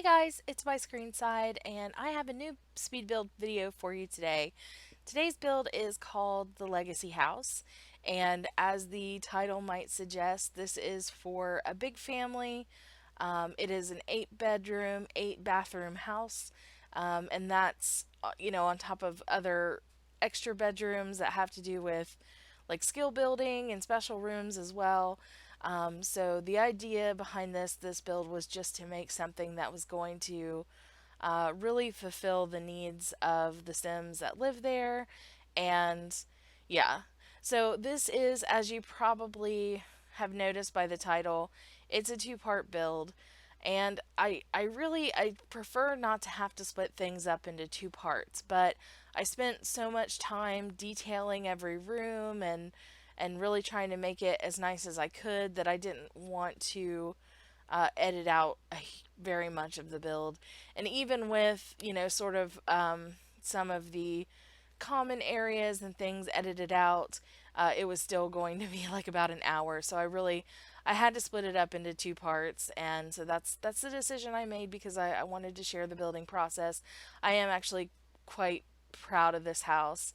Hey guys, it's byscreenside and I have a new speed build video for you today. Today's build is called the Legacy House, and as the title might suggest, this is for a big family. It is an 8 bedroom, 8 bathroom house, and that's on top of other extra bedrooms that have to do with like skill building and special rooms as well. So the idea behind this build was just to make something that was going to really fulfill the needs of the Sims that live there, and yeah. So this is, as you probably have noticed by the title, it's a two-part build. And I prefer not to have to split things up into two parts, but I spent so much time detailing every room and really trying to make it as nice as I could that I didn't want to edit out very much of the build. And even with, sort of some of the common areas and things edited out, it was still going to be like about an hour. So I had to split it up into two parts, and so that's the decision I made because I wanted to share the building process. I am actually quite proud of this house,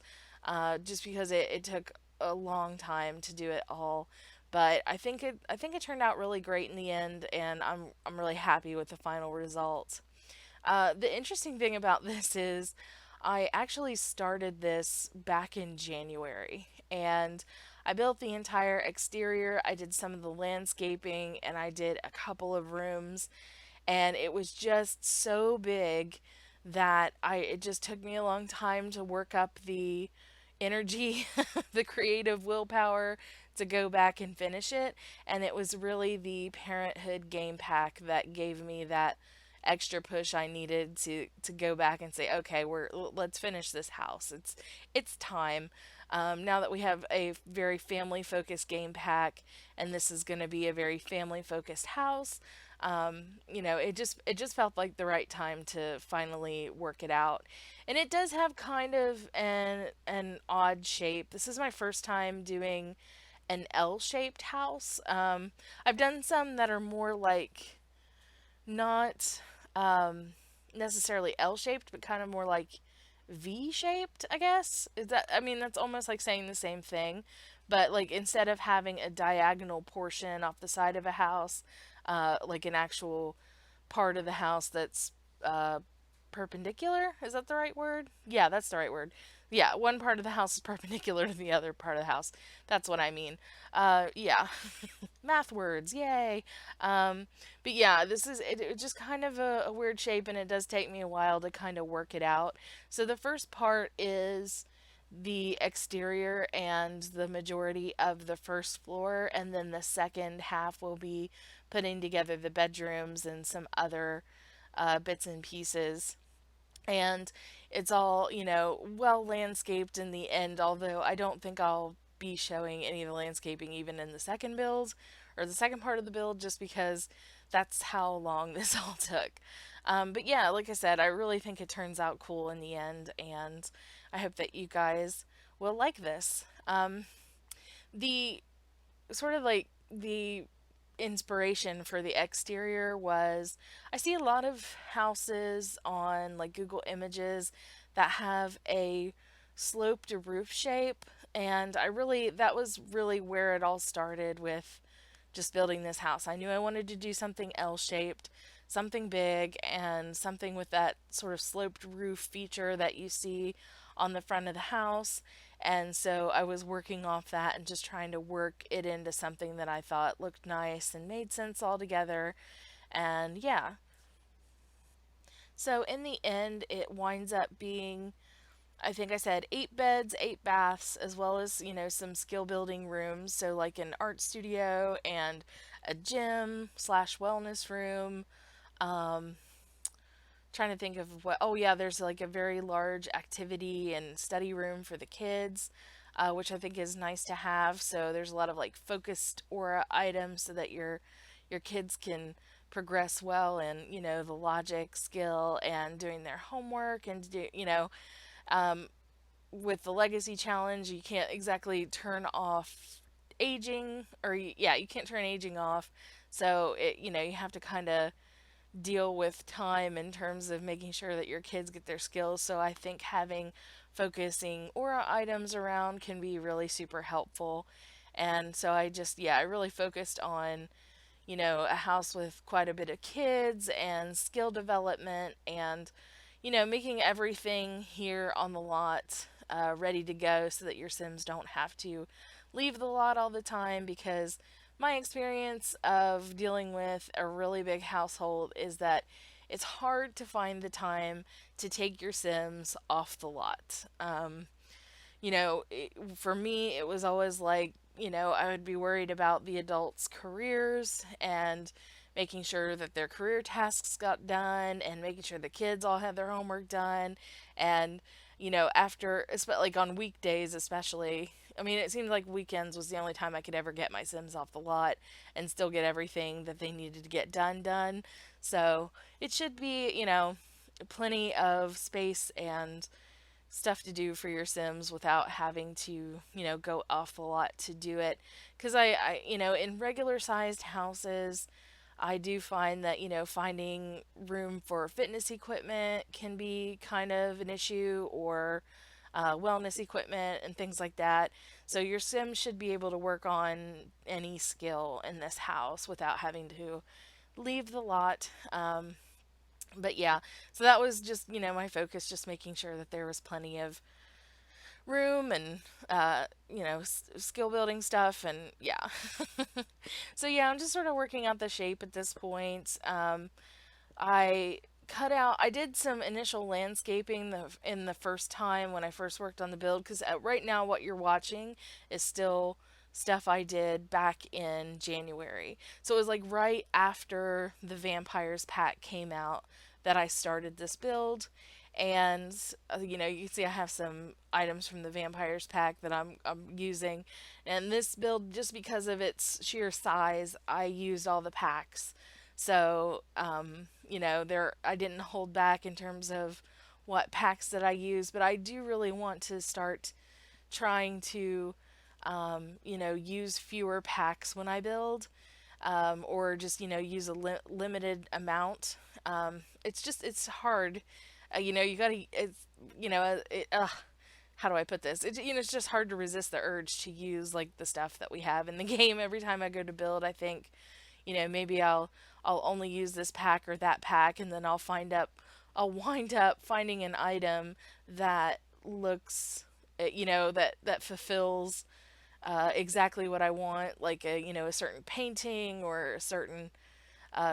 just because it took a long time to do it all. But I think it turned out really great in the end, and I'm really happy with the final result. The interesting thing about this is I actually started this back in January, and I built the entire exterior. I did some of the landscaping, and I did a couple of rooms, and it was just so big that it just took me a long time to work up the energy, the creative willpower to go back and finish it. And it was really the Parenthood game pack that gave me that extra push I needed to go back and say, okay, let's finish this house. It's time. Now that we have a very family focused game pack, and this is going to be a very family focused house, it just felt like the right time to finally work it out. And it does have kind of an odd shape. This is my first time doing an L-shaped house. I've done some that are more like not necessarily L-shaped, but kind of more like V-shaped, I guess. Is that I mean that's almost like saying the same thing, but like instead of having a diagonal portion off the side of a house, like an actual part of the house that's uh, perpendicular. Is that the right word? Yeah, that's the right word. Yeah, one part of the house is perpendicular to the other part of the house. That's what I mean. Yeah, math words, yay. Um, but yeah, it's just kind of a weird shape, and it does take me a while to kind of work it out. So the first part is the exterior and the majority of the first floor, and then the second half will be putting together the bedrooms and some other bits and pieces. And it's all, well landscaped in the end, although I don't think I'll be showing any of the landscaping even in the second build or the second part of the build, just because that's how long this all took. But yeah, like I said, I really think it turns out cool in the end, and I hope that you guys will like this. The sort of like the inspiration for the exterior was I see a lot of houses on like Google Images that have a sloped roof shape, and that was really where it all started with just building this house. I knew I wanted to do something L shaped, something big, and something with that sort of sloped roof feature that you see on the front of the house. And so I was working off that and just trying to work it into something that I thought looked nice and made sense all together. And yeah. So in the end, it winds up being, I think I said 8 beds, 8 baths, as well as, some skill building rooms. So, like an art studio and a gym slash wellness room. Um, Trying to think of what, oh, yeah, there's like a very large activity and study room for the kids, which I think is nice to have. So, there's a lot of like focused aura items so that your kids can progress well in, the logic skill and doing their homework and um, with the legacy challenge, you can't exactly turn off aging, or yeah, you can't turn aging off. So you have to kind of deal with time in terms of making sure that your kids get their skills. So I think having focusing aura items around can be really super helpful. And so I really focused on, a house with quite a bit of kids and skill development and, making everything here on the lot ready to go so that your Sims don't have to leave the lot all the time because my experience of dealing with a really big household is that it's hard to find the time to take your Sims off the lot. For me, it was always like, I would be worried about the adults' careers and making sure that their career tasks got done and making sure the kids all had their homework done. And, like on weekdays, especially, I mean, it seemed like weekends was the only time I could ever get my Sims off the lot and still get everything that they needed to get done. So it should be, plenty of space and stuff to do for your Sims without having to, go off the lot to do it. Because in regular sized houses, I do find that, finding room for fitness equipment can be kind of an issue or wellness equipment and things like that. So your Sim should be able to work on any skill in this house without having to leave the lot. But yeah, so that was just, my focus, just making sure that there was plenty of room and, skill building stuff. And yeah. So yeah, I'm just sort of working out the shape at this point. I did some initial landscaping in the first time when I first worked on the build because right now what you're watching is still stuff I did back in January. So it was like right after the Vampires pack came out that I started this build. And you can see I have some items from the Vampires pack that I'm using. And this build, just because of its sheer size, I used all the packs. So, there I didn't hold back in terms of what packs that I use, but I do really want to start trying to, use fewer packs when I build, or just, use a limited amount. It's hard. You gotta, how do I put this? It's just hard to resist the urge to use like the stuff that we have in the game. Every time I go to build, I think, maybe I'll only use this pack or that pack, and then I'll wind up finding an item that looks, that fulfills exactly what I want, like a certain painting or a certain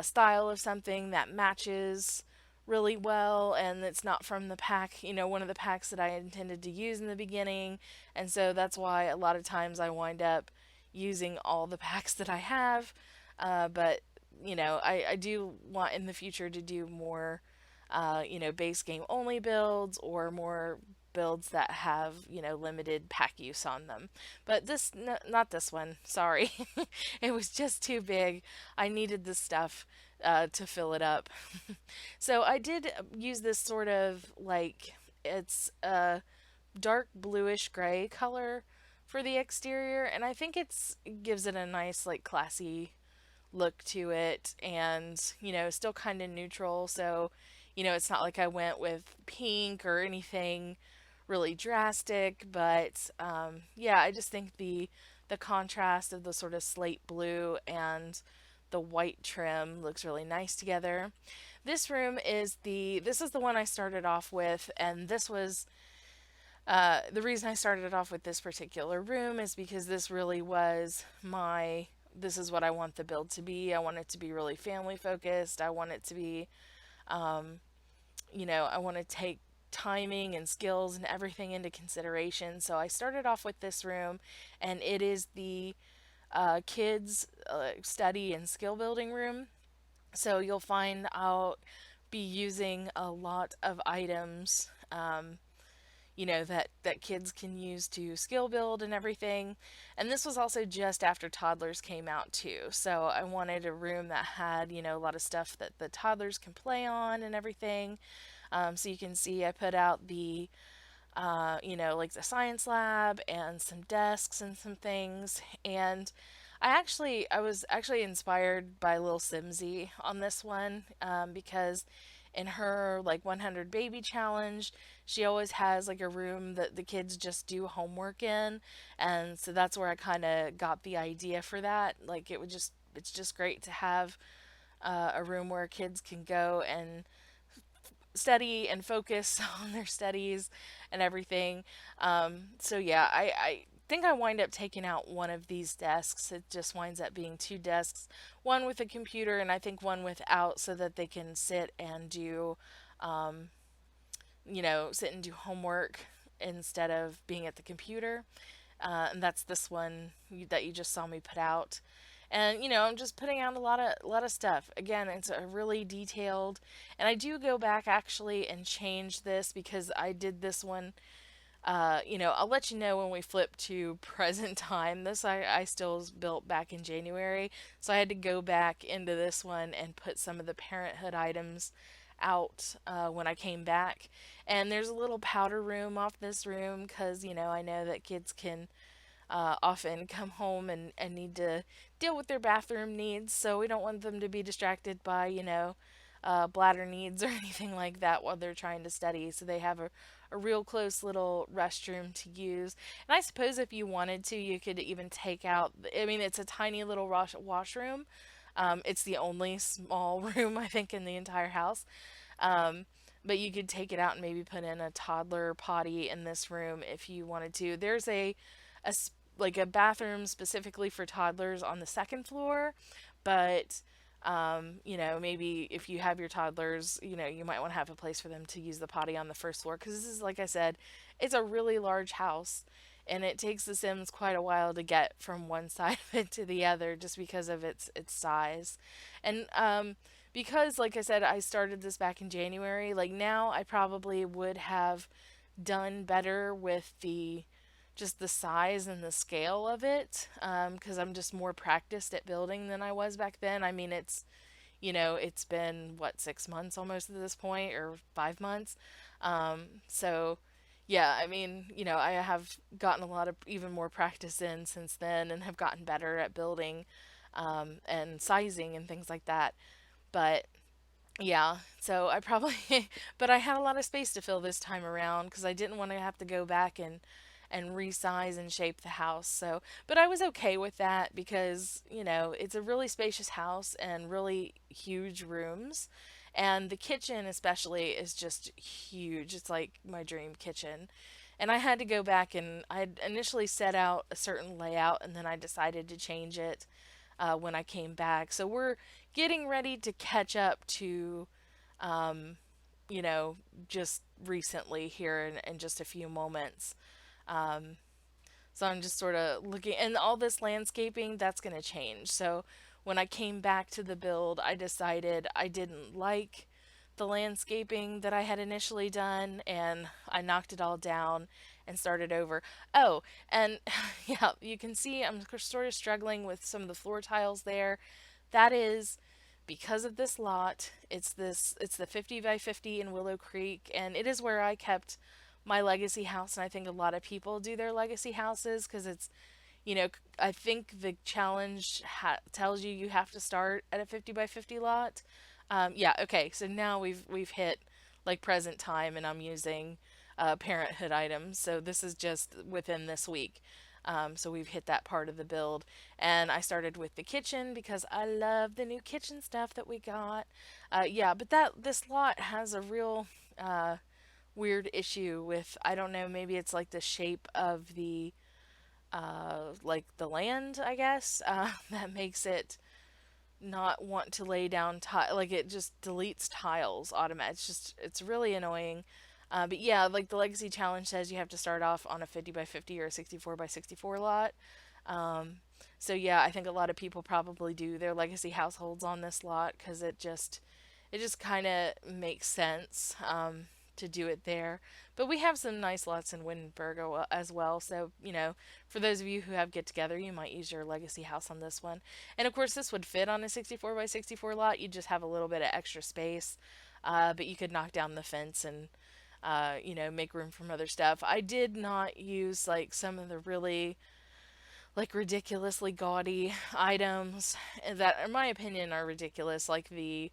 style of something that matches really well, and it's not from the pack, one of the packs that I intended to use in the beginning. And so that's why a lot of times I wind up using all the packs that I have. But I do want in the future to do more, base game only builds or more builds that have, limited pack use on them. But not this one, sorry. It was just too big. I needed this stuff to fill it up. So I did use this sort of like, it's a dark bluish gray color for the exterior, and I think it gives it a nice, like, classy look to it, and still kind of neutral. So it's not like I went with pink or anything really drastic. But yeah, I just think the contrast of the sort of slate blue and the white trim looks really nice together. This is the one I started off with, and this was the reason I started off with this particular room is because this really was this is what I want the build to be. I want it to be really family focused. I want it to be, I want to take timing and skills and everything into consideration. So I started off with this room, and it is the kids study and skill building room. So you'll find I'll be using a lot of items, that kids can use to skill build and everything. And this was also just after toddlers came out too. So I wanted a room that had, a lot of stuff that the toddlers can play on and everything. So you can see I put out like the science lab and some desks and some things. And I was actually inspired by Lil Simsy on this one, because in her like 100 baby challenge, she always has like a room that the kids just do homework in, and so that's where I kind of got the idea for that. Like it's just great to have a room where kids can go and study and focus on their studies and everything. So yeah, I think I wind up taking out one of these desks. It just winds up being two desks, one with a computer and I think one without, so that they can sit and do, sit and do homework instead of being at the computer. And that's this one that you just saw me put out. And I'm just putting out a lot of stuff. Again, it's a really detailed, and I do go back actually and change this because I did this one. I'll let you know when we flip to present time. This I still built back in January, so I had to go back into this one and put some of the parenthood items out when I came back. And there's a little powder room off this room because I know that kids can often come home and need to deal with their bathroom needs. So we don't want them to be distracted by, bladder needs or anything like that while they're trying to study. So they have a real close little restroom to use. And I suppose if you wanted to, you could even take out, I mean, it's a tiny little washroom. It's the only small room, I think, in the entire house. Um, but you could take it out and maybe put in a toddler potty in this room if you wanted to. There's like a bathroom specifically for toddlers on the second floor, but maybe if you have your toddlers, you might want to have a place for them to use the potty on the first floor because this is, like I said, it's a really large house. And it takes the Sims quite a while to get from one side of it to the other just because of its size. And because, like I said, I started this back in January, like now I probably would have done better with the just the size and the scale of it, because I'm just more practiced at building than I was back then. I mean, it's been what, 6 months almost at this point, or 5 months. So yeah, I mean, I have gotten a lot of even more practice in since then and have gotten better at building, and sizing and things like that. But yeah, so I probably, but I had a lot of space to fill this time around because I didn't want to have to go back and resize and shape the house. So, but I was okay with that because, it's a really spacious house and really huge rooms. And the kitchen especially is just huge. It's like my dream kitchen. And I had to go back and I initially set out a certain layout and then I decided to change it when I came back. So we're getting ready to catch up to, um, you know, just recently here in just a few moments. Um, so I'm just sort of looking, and all this landscaping, that's going to change. So when I came back to the build, I decided I didn't like the landscaping that I had initially done, and I knocked it all down and started over. Oh, and yeah, you can see I'm sort of struggling with some of the floor tiles there. That is because of this lot. It's the 50 by 50 in Willow Creek, and it is where I kept my legacy house, and I think a lot of people do their legacy houses because it's, I think the challenge tells you have to start at a 50 by 50 lot. Yeah, okay. So now we've hit like present time, and I'm using parenthood items. So this is just within this week. So we've hit that part of the build, and I started with the kitchen because I love the new kitchen stuff that we got. Yeah, but this lot has a real weird issue with, I don't know, maybe it's like the shape of the like the land, I guess, that makes it not want to lay down tile. Like it just deletes tiles automatically. It's really annoying. But yeah, like the legacy challenge says, you have to start off on a 50 by 50 or a 64 by 64 lot. Um, so yeah, I think a lot of people probably do their legacy households on this lot because it just kind of makes sense, to do it there. But we have some nice lots in Wittenberg as well. So, for those of you who have get together, you might use your legacy house on this one. And of course, this would fit on a 64 by 64 lot. You just have a little bit of extra space. But you could knock down the fence and, make room for other stuff. I did not use like some of the really like ridiculously gaudy items that, in my opinion, are ridiculous, like the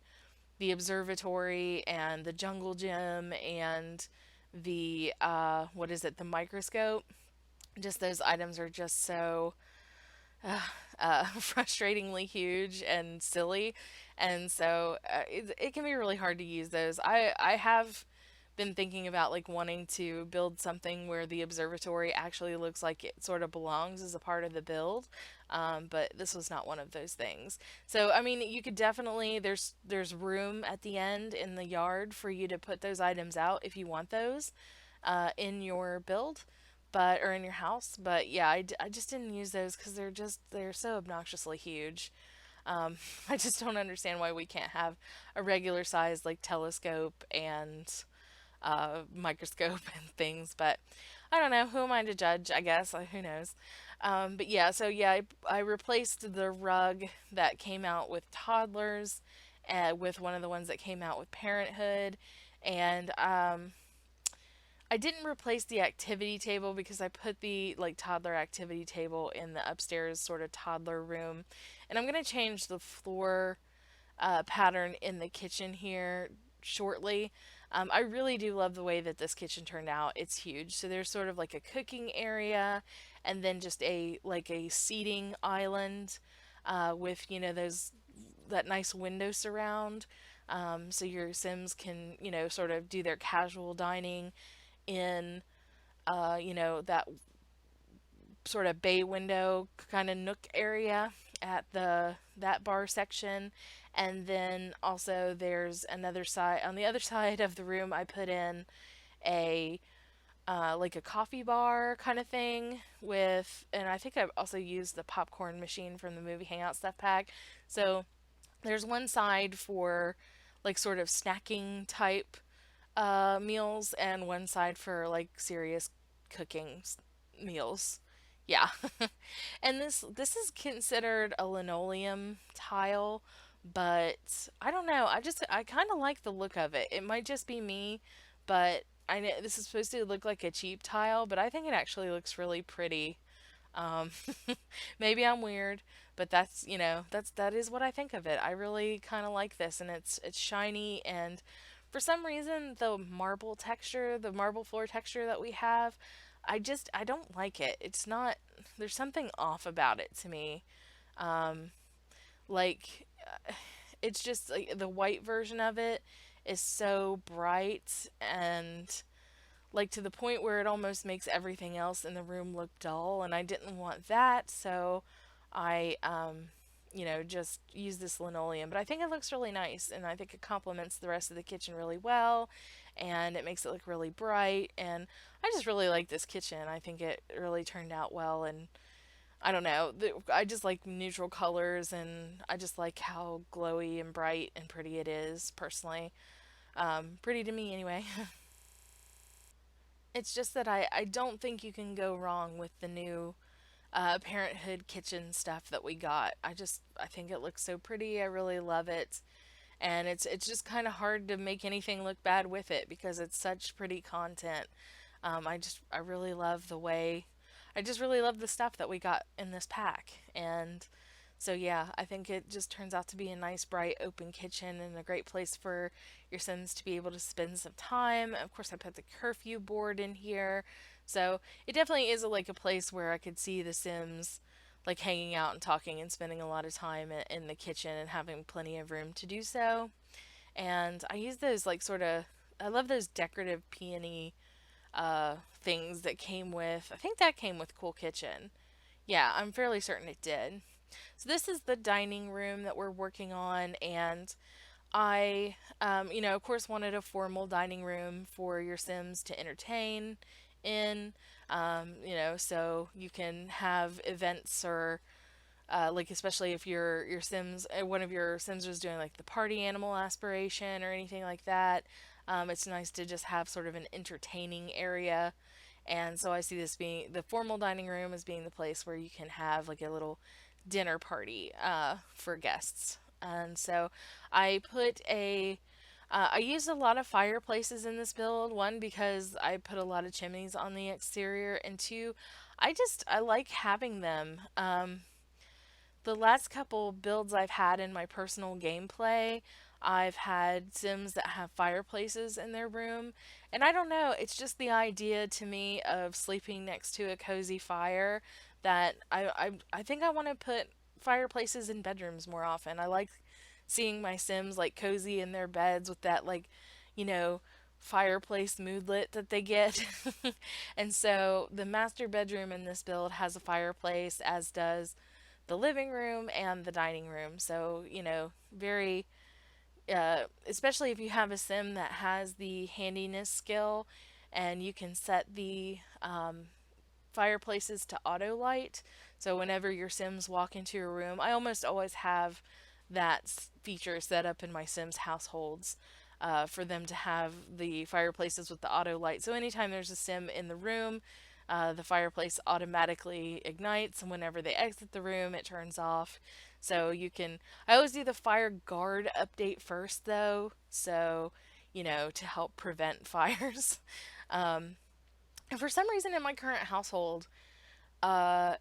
observatory and the jungle gym and the what is it, the microscope. Just those items are just so frustratingly huge and silly, and so it can be really hard to use those. I have been thinking about like wanting to build something where the observatory actually looks like it sort of belongs as a part of the build, but this was not one of those things. So I mean, you could definitely there's room at the end in the yard for you to put those items out if you want those in your build, but or in your house. But yeah, I just didn't use those because they're so obnoxiously huge. I just don't understand why we can't have a regular size like telescope and microscope and things. But I don't know. Who am I to judge? I guess. Who knows? But yeah, so yeah, I replaced the rug that came out with toddlers with one of the ones that came out with parenthood. And I didn't replace the activity table because I put the like toddler activity table in the upstairs sort of toddler room. And I'm going to change the floor pattern in the kitchen here shortly. I really do love the way that this kitchen turned out. It's huge. So there's sort of like a cooking area and then just a like a seating island with those that nice window surround. So your Sims can sort of do their casual dining in that sort of bay window kind of nook area at the that bar section. And then also there's another side on the other side of the room I put in a like a coffee bar kind of thing with, and I think I've also used the popcorn machine from the movie Hangout Stuff Pack. So there's one side for like sort of snacking type meals and one side for like serious cooking meals. Yeah. And this is considered a linoleum tile, but I don't know. I kind of like the look of it. It might just be me, but I know this is supposed to look like a cheap tile, but I think it actually looks really pretty. Um, maybe I'm weird, but that is what I think of it. I really kind of like this, and it's shiny, and for some reason the marble texture, the marble floor texture that we have, I don't like it. It's not There's something off about it to me. Um, like it's just like the white version of it is so bright and like to the point where it almost makes everything else in the room look dull, and I didn't want that, so I just use this linoleum. But I think it looks really nice, and I think it complements the rest of the kitchen really well, and it makes it look really bright, and I just really like this kitchen. I think it really turned out well, and I don't know, I just like neutral colors, and I just like how glowy and bright and pretty it is personally. Pretty to me anyway. It's just that I don't think you can go wrong with the new Parenthood kitchen stuff that we got. I think it looks so pretty. I really love it, and it's just kind of hard to make anything look bad with it because it's such pretty content. I really love the way I just really love the stuff that we got in this pack, and so yeah, I think it just turns out to be a nice, bright, open kitchen and a great place for your Sims to be able to spend some time. Of course, I put the curfew board in here, so it definitely is like a place where I could see the Sims like hanging out and talking and spending a lot of time in the kitchen and having plenty of room to do so. And I use those like sort of I love those decorative peony things that came with. I think that came with Cool Kitchen. Yeah, I'm fairly certain it did. So this is the dining room that we're working on, and I, of course, wanted a formal dining room for your Sims to entertain in, so you can have events or like especially if your Sims, one of your Sims was doing like the party animal aspiration or anything like that. It's nice to just have sort of an entertaining area, and so I see this being the formal dining room as being the place where you can have like a little dinner party for guests. And so I put I used a lot of fireplaces in this build. One, because I put a lot of chimneys on the exterior, and two, I like having them. The last couple builds I've had in my personal gameplay, I've had Sims that have fireplaces in their room. And I don't know, it's just the idea to me of sleeping next to a cozy fire that I think I want to put fireplaces in bedrooms more often. I like seeing my Sims like cozy in their beds with that like, you know, fireplace moodlet that they get. And so the master bedroom in this build has a fireplace, as does the living room and the dining room. So, very, especially if you have a sim that has the handiness skill and you can set the fireplaces to auto light. So, whenever your sims walk into your room, I almost always have that feature set up in my sims households. For them to have the fireplaces with the auto light. So anytime there's a sim in the room, the fireplace automatically ignites, and whenever they exit the room, it turns off. So you can. I always do the fire guard update first, though, so to help prevent fires. And for some reason, in my current household, uh,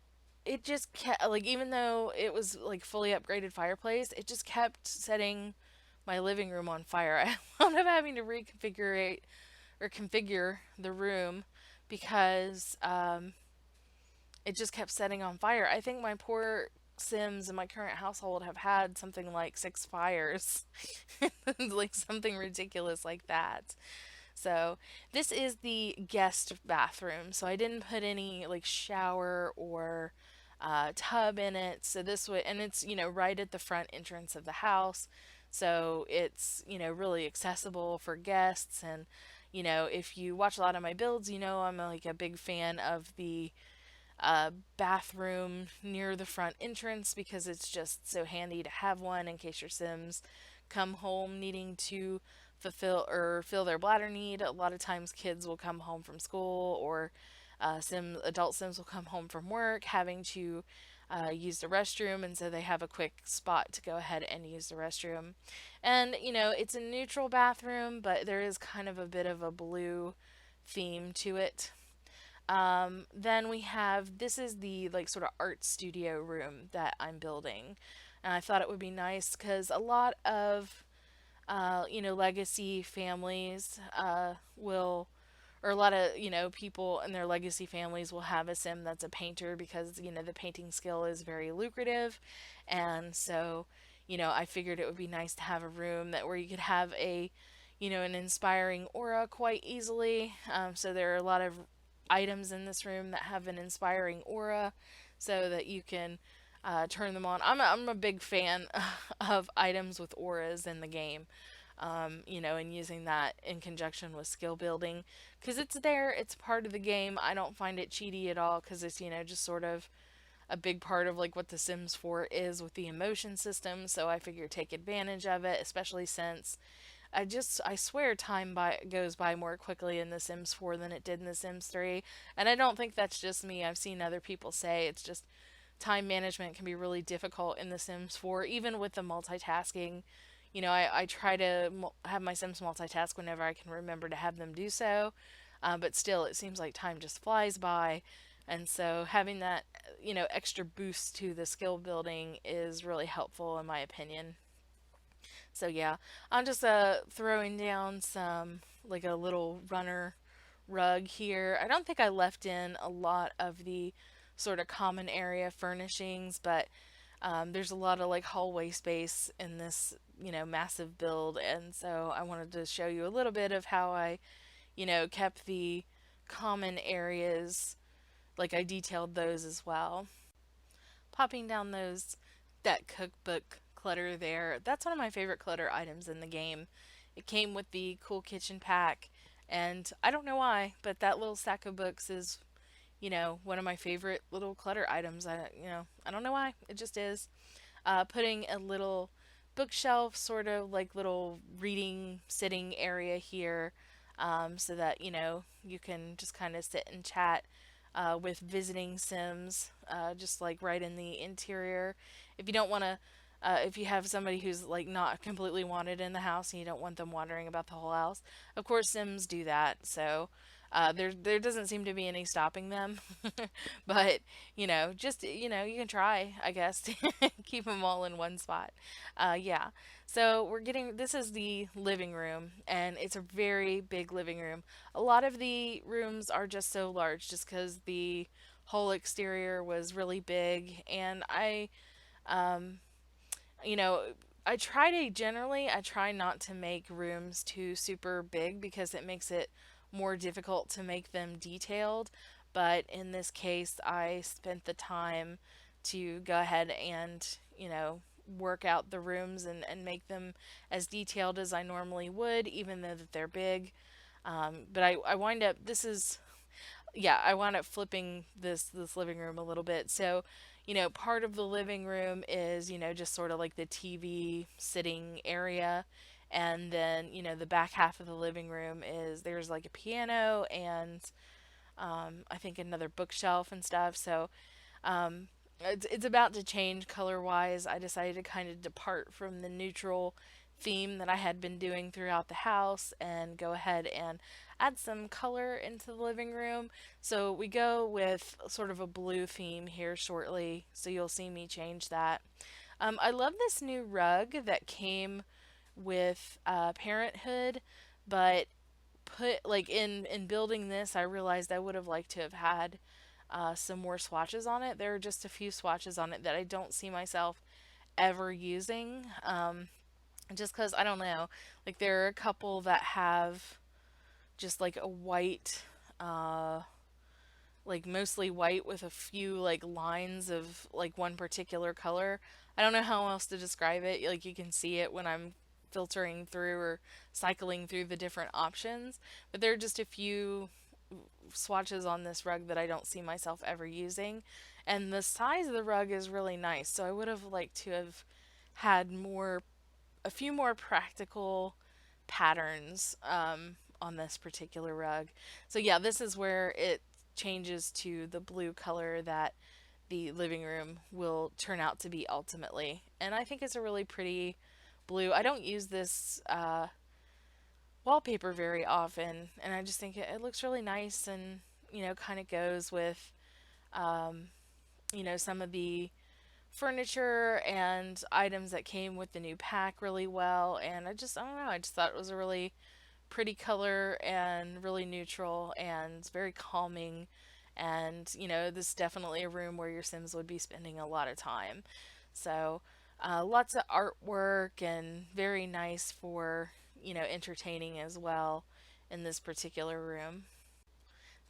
it just kept like even though it was like fully upgraded fireplace, it just kept setting my living room on fire. I wound up having to reconfigure or configure the room because it just kept setting on fire. I think my poor Sims in my current household have had something like 6 fires, like something ridiculous like that. So this is the guest bathroom. So I didn't put any like shower or tub in it. So this would, and it's right at the front entrance of the house. So it's really accessible for guests. And if you watch a lot of my builds, I'm like a big fan of the bathroom near the front entrance because it's just so handy to have one in case your Sims come home needing to fulfill or fill their bladder need. A lot of times kids will come home from school or adult Sims will come home from work having to use the restroom, and so they have a quick spot to go ahead and use the restroom. And it's a neutral bathroom, but there is kind of a bit of a blue theme to it. Then we have this is the like sort of art studio room that I'm building, and I thought it would be nice because a lot of legacy families will, or a lot of people in their legacy families will have a sim that's a painter because the painting skill is very lucrative, and so I figured it would be nice to have a room that where you could have a an inspiring aura quite easily. So there are a lot of items in this room that have an inspiring aura so that you can turn them on. I'm a big fan of items with auras in the game, and using that in conjunction with skill building because it's there, it's part of the game. I don't find it cheaty at all because it's, just sort of a big part of like what the Sims 4 is with the emotion system. So I figure take advantage of it, especially since I swear time goes by more quickly in The Sims 4 than it did in The Sims 3. And I don't think that's just me. I've seen other people say it's just time management can be really difficult in The Sims 4, even with the multitasking. I try to have my Sims multitask whenever I can remember to have them do so. But still, it seems like time just flies by. And so having that, extra boost to the skill building is really helpful in my opinion. So yeah, I'm just throwing down some like a little runner rug here. I don't think I left in a lot of the sort of common area furnishings, but there's a lot of like hallway space in this massive build, and so I wanted to show you a little bit of how I kept the common areas, like I detailed those as well. Popping down that cookbook clutter there. That's one of my favorite clutter items in the game. It came with the cool kitchen pack, and I don't know why, but that little stack of books is, one of my favorite little clutter items. I don't know why. It just is. Putting a little bookshelf, sort of like little reading sitting area here, so that you can just kind of sit and chat with visiting Sims, just like right in the interior. If you don't want to, if you have somebody who's like not completely wanted in the house and you don't want them wandering about the whole house, of course Sims do that. So There doesn't seem to be any stopping them, but just you can try, I guess, to keep them all in one spot. Yeah. So this is the living room, and it's a very big living room. A lot of the rooms are just so large, just because the whole exterior was really big, and um, you know, I try not to make rooms too super big because it makes it more difficult to make them detailed. But in this case, I spent the time to go ahead and, work out the rooms and make them as detailed as I normally would, even though that they're big. But I wind up, this is yeah, I wound up flipping this living room a little bit. So, part of the living room is, just sort of like the TV sitting area. And then, the back half of the living room is there's like a piano and I think another bookshelf and stuff. So, it's about to change color wise. I decided to kind of depart from the neutral theme that I had been doing throughout the house and go ahead and add some color into the living room. So we go with sort of a blue theme here shortly. So you'll see me change that. I love this new rug that came with Parenthood, but in building this, I realized I would have liked to have had some more swatches on it. There are just a few swatches on it that I don't see myself ever using. Just because I don't know, like there are a couple that have just like a white, uh, like mostly white with a few like lines of like one particular color. I don't know how else to describe it. Like you can see it when I'm filtering through or cycling through the different options, but there are just a few swatches on this rug that I don't see myself ever using. And the size of the rug is really nice, so I would have liked to have had a few more practical patterns on this particular rug. So yeah, this is where it changes to the blue color that the living room will turn out to be ultimately. And I think it's a really pretty blue. I don't use this wallpaper very often, and I just think it looks really nice and, kind of goes with, um, some of the furniture and items that came with the new pack really well. And I don't know, I just thought it was a really pretty color and really neutral and very calming. And, this is definitely a room where your Sims would be spending a lot of time. So, lots of artwork and very nice for, entertaining as well in this particular room.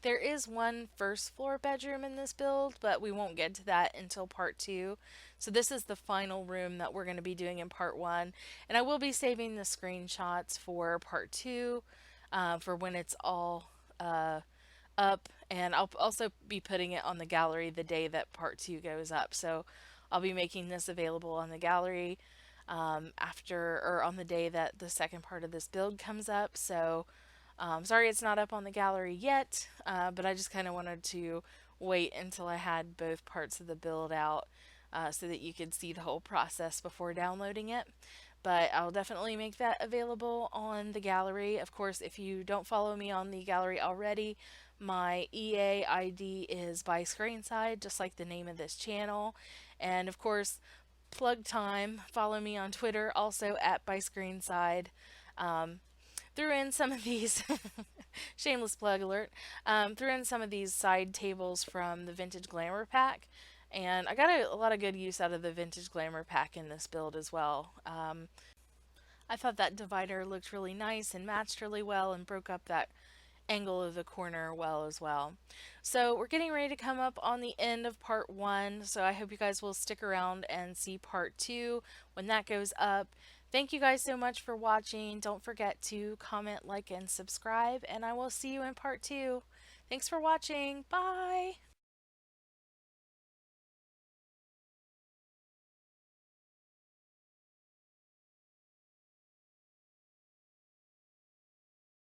There is one first floor bedroom in this build, but we won't get to that until part two. So this is the final room that we're going to be doing in part one. And I will be saving the screenshots for part two, for when it's all up. And I'll also be putting it on the gallery the day that part two goes up. So I'll be making this available on the gallery after or on the day that the second part of this build comes up. So sorry it's not up on the gallery yet, but I just kind of wanted to wait until I had both parts of the build out so that you could see the whole process before downloading it. But I'll definitely make that available on the gallery. Of course, if you don't follow me on the gallery already, my EA ID is byscreenside, just like the name of this channel. And of course, plug time. Follow me on Twitter, also at byscreenside. Um, threw in some of these shameless plug alert. Threw in some of these side tables from the Vintage Glamour pack, and I got a lot of good use out of the Vintage Glamour pack in this build as well. I thought that divider looked really nice and matched really well and broke up that angle of the corner well as well. So we're getting ready to come up on the end of part one, so I hope you guys will stick around and see part two when that goes up. Thank you guys so much for watching. Don't forget to comment, like, and subscribe, and I will see you in part two. Thanks for watching. Bye!